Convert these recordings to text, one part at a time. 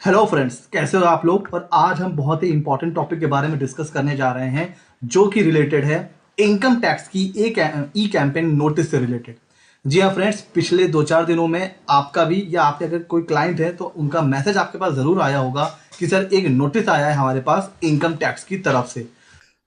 Hello friends, कैसे हो आप लोग। और आज हम बहुत ही इंपॉर्टेंट टॉपिक के बारे में डिस्कस करने जा रहे हैं जो कि रिलेटेड है इनकम टैक्स की एक ई कैंपेन नोटिस से रिलेटेड। जी हाँ फ्रेंड्स, पिछले 2-4 दिनों में आपका भी या आपके अगर कोई क्लाइंट है तो उनका मैसेज आपके पास ज़रूर आया होगा कि सर एक नोटिस आया है हमारे पास इनकम टैक्स की तरफ से।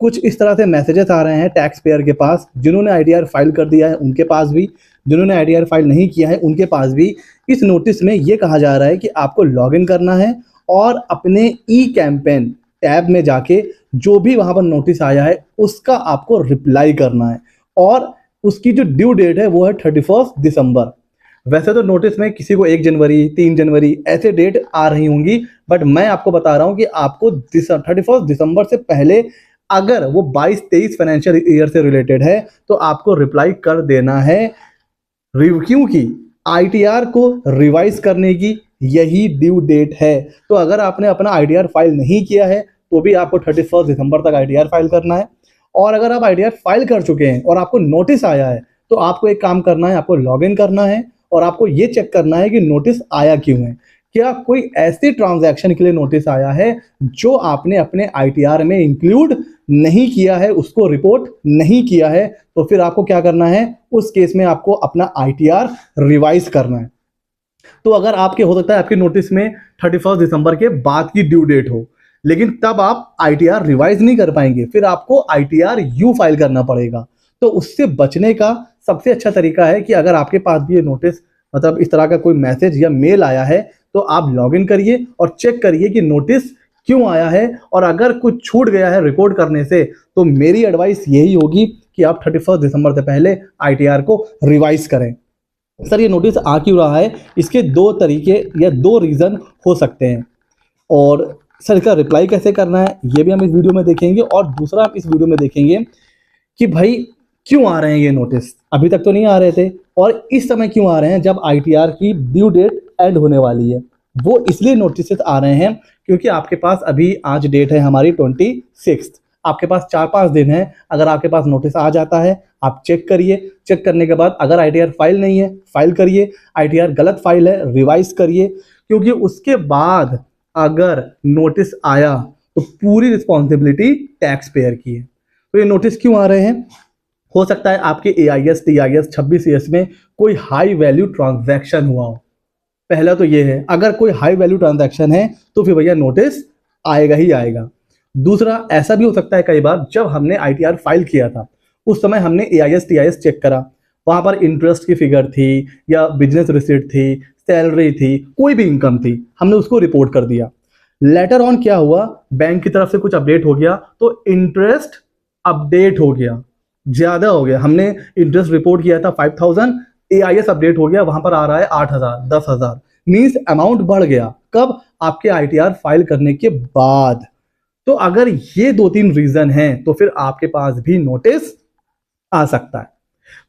कुछ इस तरह से मैसेजेस आ रहे हैं टैक्स पेयर के पास, जिन्होंने आईटीआर फाइल कर दिया है उनके पास भी, जिन्होंने आईटीआर फाइल नहीं किया है उनके पास भी। इस नोटिस में ये कहा जा रहा है कि आपको लॉगिन करना है और अपने ई कैंपेन टैब में जाके जो भी वहां पर नोटिस आया है उसका आपको रिप्लाई करना है। और उसकी जो ड्यू डेट है वो है 31 दिसंबर। वैसे तो नोटिस में किसी को 1 जनवरी 3 जनवरी ऐसे डेट आ रही होंगी, बट मैं आपको बता रहा हूं कि आपको 31 दिसंबर से पहले अगर वो 22-23 फाइनेंशियल ईयर से रिलेटेड है तो आपको रिप्लाई कर देना है। क्योंकि आईटीआर को रिवाइज करने की यही ड्यू डेट है। तो अगर आपने अपना आईटीआर फाइल नहीं किया है तो भी आपको 31 दिसंबर तक आईटीआर फाइल करना है। और अगर आप आईटीआर फाइल कर चुके हैं और आपको नोटिस आया है तो आपको एक काम करना है, आपको लॉग इन करना है और आपको ये चेक करना है कि नोटिस आया क्यों है। क्या कोई ऐसी ट्रांजैक्शन के लिए नोटिस आया है जो आपने अपने आईटीआर में इंक्लूड नहीं किया है, उसको रिपोर्ट नहीं किया है, तो फिर आपको क्या करना है, उस केस में आपको अपना आईटीआर रिवाइज करना है। तो अगर आपके हो सकता है आपके नोटिस में 31 दिसंबर के बाद की ड्यू डेट हो, लेकिन तब आप आईटीआर रिवाइज नहीं कर पाएंगे, फिर आपको आईटीआर यू फाइल करना पड़ेगा। तो उससे बचने का सबसे अच्छा तरीका है कि अगर आपके पास भी ये नोटिस मतलब इस तरह का कोई मैसेज या मेल आया है तो आप लॉग इन करिए और चेक करिए कि नोटिस क्यों आया है। और अगर कुछ छूट गया है रिपोर्ट करने से तो मेरी एडवाइस यही होगी कि आप 31 दिसंबर से पहले आईटीआर को रिवाइज करें। सर ये नोटिस आ क्यों रहा है, इसके दो तरीके या दो रीज़न हो सकते हैं। और सर इसका रिप्लाई कैसे करना है ये भी हम इस वीडियो में देखेंगे। और दूसरा हम इस वीडियो में देखेंगे कि भाई क्यों आ रहे हैं ये नोटिस, अभी तक तो नहीं आ रहे थे और इस समय क्यों आ रहे हैं जब आईटीआर की ड्यू डेट एंड होने वाली है। वो इसलिए नोटिस आ रहे हैं क्योंकि आपके पास अभी आज डेट है हमारी 26। आपके पास 4-5 दिन है। अगर आपके पास नोटिस आ जाता है आप चेक करिए, चेक करने के बाद अगर आईटीआर फाइल नहीं है फाइल करिए, आईटीआर गलत फाइल है रिवाइज करिए, क्योंकि उसके बाद अगर नोटिस आया तो पूरी रिस्पॉन्सिबिलिटी टैक्स पेयर की है। तो ये नोटिस क्यों आ रहे हैं, हो सकता है आपके एआईएस टीआईएस 26 में कोई हाई वैल्यू ट्रांजैक्शन हुआ हो। पहला तो ये है, अगर कोई हाई वैल्यू ट्रांजैक्शन है तो फिर भैया नोटिस आएगा ही आएगा। दूसरा ऐसा भी हो सकता है कई बार जब हमने आईटीआर फाइल किया था उस समय हमने एआईएस टीआईएस चेक करा, वहां पर इंटरेस्ट की फिगर थी या बिजनेस रिसिप्ट थी, सैलरी थी, कोई भी इनकम थी, हमने उसको रिपोर्ट कर दिया। लेटर ऑन क्या हुआ, बैंक की तरफ से कुछ अपडेट हो गया तो इंटरेस्ट अपडेट हो गया, ज्यादा हो गया। हमने इंटरेस्ट रिपोर्ट किया था 5000, एआईएस अपडेट हो गया, वहां पर आ रहा है 8000 10,000, मीन्स अमाउंट बढ़ गया। कब, आपके आईटीआर फाइल करने के बाद। तो अगर ये 2-3 रीजन हैं तो फिर आपके पास भी नोटिस आ सकता है।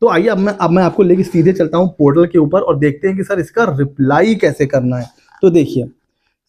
तो आइए अब मैं आपको लेके सीधे चलता हूं पोर्टल के ऊपर और देखते हैं कि सर इसका रिप्लाई कैसे करना है। तो देखिए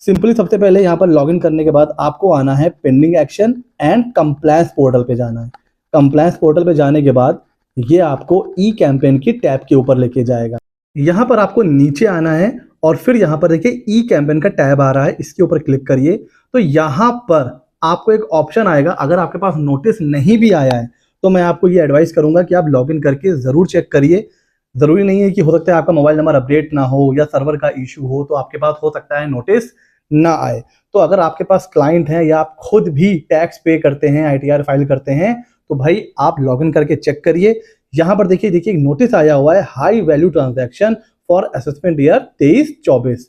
सिंपली सबसे पहले यहाँ पर लॉगिन करने के बाद आपको आना है pending action and compliance portal पे जाना है। कंप्लायंस पोर्टल पे जाने के बाद ये आपको ई कैंपेन की टैब के ऊपर लेके जाएगा। यहाँ पर आपको नीचे आना है और फिर यहाँ पर देखिए ई कैंपेन का टैब आ रहा है, इसके ऊपर क्लिक करिए। तो यहाँ पर आपको एक ऑप्शन आएगा, अगर आपके पास नोटिस नहीं भी आया है तो मैं आपको ये एडवाइस करूंगा कि आप लॉगिन करके जरूर चेक करिए। जरूरी नहीं है कि, हो सकता है आपका मोबाइल नंबर अपडेट ना हो या सर्वर का इशू हो तो आपके पास हो सकता है नोटिस ना आए। तो अगर आपके पास क्लाइंट है या आप खुद भी टैक्स पे करते हैं, आईटीआर फाइल करते हैं, तो भाई आप लॉगिन करके चेक करिए। यहाँ पर देखिए नोटिस आया हुआ है high value transaction for assessment year 23-24।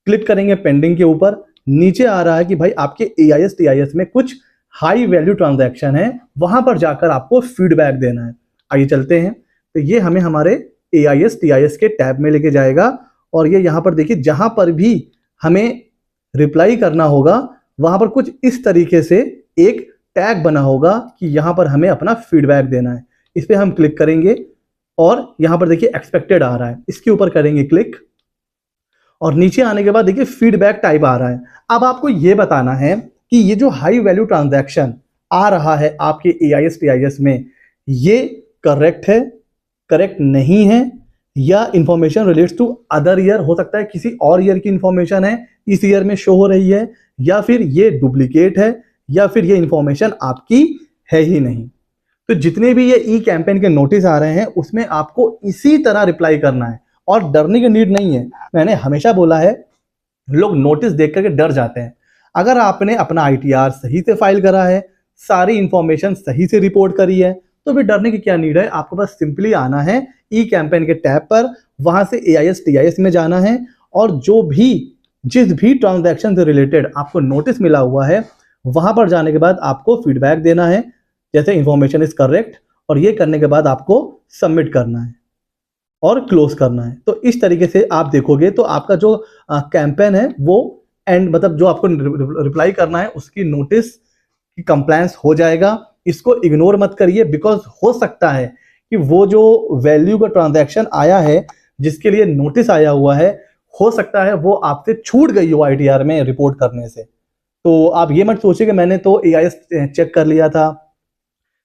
Click करेंगे पेंडिंग के ऊपर, नीचे आ रहा है कि भाई आपके एआईएस टीआईएस में कुछ हाई वैल्यू ट्रांजैक्शन है, वहां पर जाकर आपको फीडबैक देना है। आइए चलते हैं। तो ये हमें हमारे एआईएस टीआईएस के टैब में लेके जाएगा और ये यहाँ पर देखिए जहां पर भी हमें रिप्लाई करना होगा वहां पर कुछ इस तरीके से एक टैग बना होगा कि यहां पर हमें अपना फीडबैक देना है। इस पर हम क्लिक करेंगे और यहां पर देखिए एक्सपेक्टेड आ रहा है, इसके ऊपर करेंगे क्लिक और नीचे आने के बाद देखिए फीडबैक टाइप आ रहा है। अब आपको यह बताना है कि ये जो हाई वैल्यू ट्रांजैक्शन आ रहा है आपके एआईएस टीआईएस में, ये करेक्ट है, करेक्ट नहीं है, या information relates to other year, हो सकता है किसी और ईयर की इंफॉर्मेशन है इस ईयर में शो हो रही है, या फिर ये डुप्लीकेट है, या फिर ये इंफॉर्मेशन आपकी है ही नहीं। तो जितने भी ये ई कैंपेन के नोटिस आ रहे हैं उसमें आपको इसी तरह रिप्लाई करना है और डरने की नीड नहीं है। मैंने हमेशा बोला है, लोग नोटिस देख करके डर जाते हैं। अगर आपने अपना आईटीआर सही से फाइल करा है, सारी इंफॉर्मेशन सही से रिपोर्ट करी है, तो फिर डरने की क्या नीड है। आपको बस सिंपली आना है ई कैंपेन के टैब पर, वहां से एआईएस टीआईएस में जाना है और जिस भी ट्रांजैक्शन से रिलेटेड आपको नोटिस मिला हुआ है वहां पर जाने के बाद आपको फीडबैक देना है, जैसे इंफॉर्मेशन इज करेक्ट, और ये करने के बाद आपको सबमिट करना है और क्लोज करना है। तो इस तरीके से आप देखोगे तो आपका जो कैंपेन है वो एंड मतलब जो आपको रिप्लाई करना है उसकी नोटिस की कंप्लायंस हो जाएगा। इसको इग्नोर मत करिए, बिकॉज हो सकता है कि वो जो वैल्यू का ट्रांजैक्शन आया है जिसके लिए नोटिस आया हुआ है, हो सकता है वो आपसे छूट गई हो आईटीआर में रिपोर्ट करने से। तो आप ये मत सोचिए कि मैंने तो एआईएस चेक कर लिया था,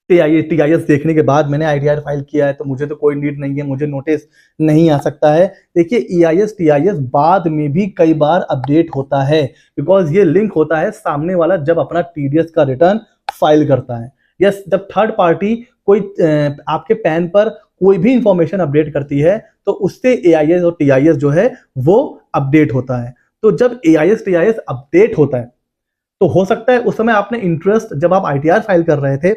टीआईएस देखने के बाद मैंने आईटीआर फाइल किया है तो मुझे तो कोई नीड नहीं है, मुझे नोटिस नहीं आ सकता है। देखिए ईआईएस टीआईएस बाद में भी कई बार अपडेट होता है, बिकॉज ये लिंक होता है सामने वाला जब अपना टीडीएस का रिटर्न फाइल करता है, या जब थर्ड पार्टी कोई आपके पैन पर कोई भी इंफॉर्मेशन अपडेट करती है तो उससे एआईएस और टीआईएस जो है वो अपडेट होता है। तो जब एआईएस टीआईएस अपडेट होता है तो हो सकता है उस समय आपने इंटरेस्ट, जब आप आईटीआर फाइल कर रहे थे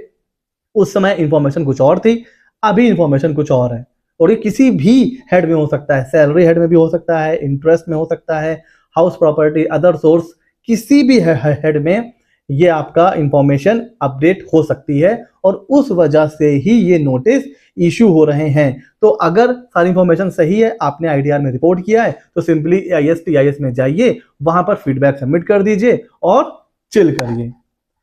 उस समय इंफॉर्मेशन कुछ और थी, अभी इंफॉर्मेशन कुछ और है। और ये किसी भी हेड में हो सकता है, सैलरी हेड में भी हो सकता है, इंटरेस्ट में हो सकता है, हाउस प्रॉपर्टी, अदर सोर्स, किसी भी हेड में ये आपका इंफॉर्मेशन अपडेट हो सकती है और उस वजह से ही ये नोटिस इशू हो रहे हैं। तो अगर सारी इंफॉर्मेशन सही है, आपने आईटीआर में रिपोर्ट किया है, तो सिंपली एआईएस टीआईएस में जाइए, वहां पर फीडबैक सबमिट कर दीजिए और चिल करिए।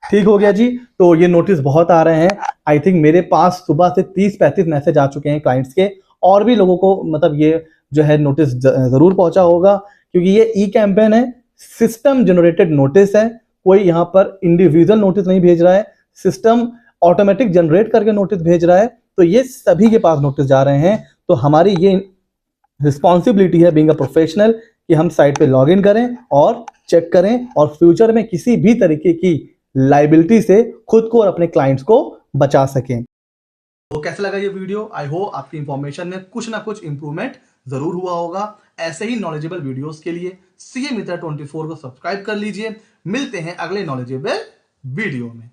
ठीक हो गया जी। तो ये नोटिस बहुत आ रहे हैं, आई थिंक मेरे पास सुबह से 30-35 मैसेज आ चुके हैं क्लाइंट्स के, और भी लोगों को मतलब ये जो है नोटिस जरूर पहुंचा होगा, क्योंकि ये ई कैंपेन है, सिस्टम जनरेटेड नोटिस है, कोई यहाँ पर इंडिविजुअल नोटिस नहीं भेज रहा है, सिस्टम ऑटोमेटिक जनरेट करके नोटिस भेज रहा है। तो ये सभी के पास नोटिस जा रहे हैं। तो हमारी ये रिस्पॉन्सिबिलिटी है बीइंग अ प्रोफेशनल कि हम साइट पे लॉग इन करें और चेक करें और फ्यूचर में किसी भी तरीके की लाइबिलिटी से खुद को और अपने क्लाइंट्स को बचा सकें। तो कैसा लगा ये वीडियो? आई होप आपकी इंफॉर्मेशन में कुछ ना कुछ इंप्रूवमेंट जरूर हुआ होगा। ऐसे ही नॉलेजेबल वीडियोस के लिए सीए मित्र 24 को सब्सक्राइब कर लीजिए। मिलते हैं अगले नॉलेजेबल वीडियो में।